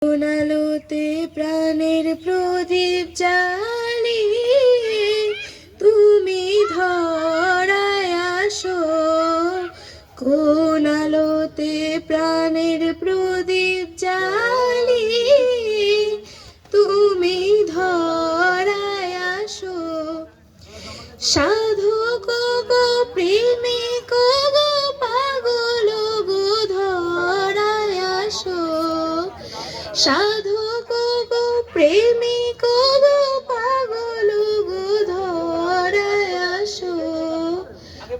কোন আলোতে প্রাণের প্রদীপ জ্বালিয়ে তুমি ধরায় আসো, কোন আলোতে প্রাণের প্রদীপ জ্বালিয়ে তুমি ধরায় আসো। সাধক গো প্রেমিক গো পাগল গো ধরায় আসো, সাধক গো প্রেমিক গো পাগল গো ধরায় আসো।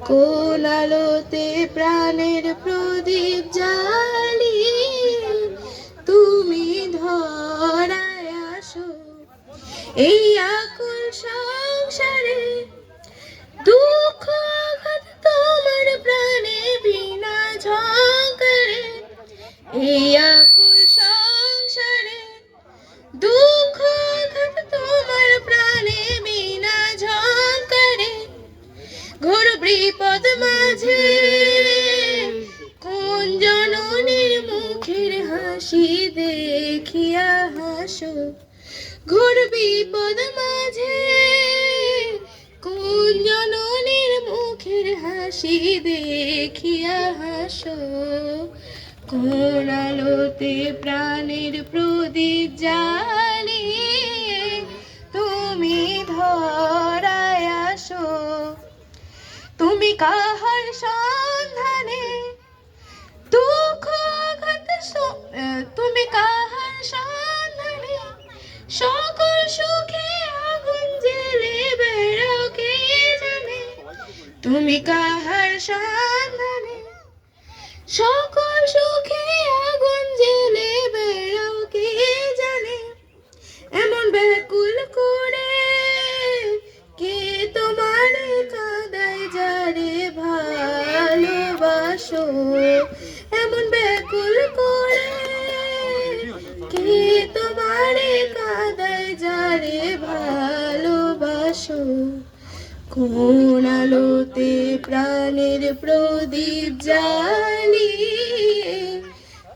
কোন আলোতে প্রাণের প্রদীপ জ্বালিয়ে তুমি ধরায় আসো। এই আকুল সংসারে দুঃখ আঘাত তোমার প্রাণে বিনা ঝঙ্কারে, এই আকুল সংসারে দুঃখ আঘাত তোমার প্রাণে বিনা ঝঙ্কারে। ঘোর বিপদ মাঝে কোন জননীর মুখের হাসি দেখিয়া হাসো, ঘোর বিপদ মাঝে কোন জননীর মুখের হাসি দেখিয়া হাসো। কোন আলোতে প্রাণের প্রদীপ জ্বালিয়ে তুমি ধরায় আসো। তুমি কাহার সন্ধানে দুঃখ আঘাত, তুমি কাহার সন্ধানে সকল সুখে আগুন জেলে বেড়াও কে জানে। তুমি কাহার সন্ধানে সকল সুখে আগুন জেলে বেড়াও কে জানে। এমন ব্যাকুল করে কে তোমার কাঁদায় যারে ভালোবাসো, এমন ব্যাকুল করে কে তোমার কাঁদায় যারে ভালোবাসো। কোন আলোতে প্রাণের প্রদীপ জ্বালিয়ে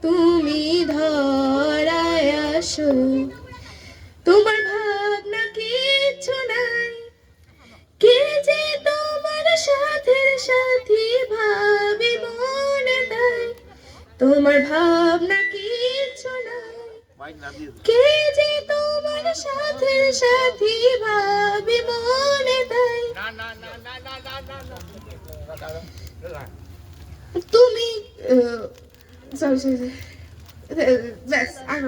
তুমি ধরায় আসো। তোমার ভাবনা কিচ্ছু নাই, কে যে তোমার সাথের সাথী ভাবি মনে দেয়। তোমার ভাবনা কিচ্ছু নাই, কে যে তোমার সাথের সাথী ভাবি মনে দেয়। তুমি সরি ব্যাস আর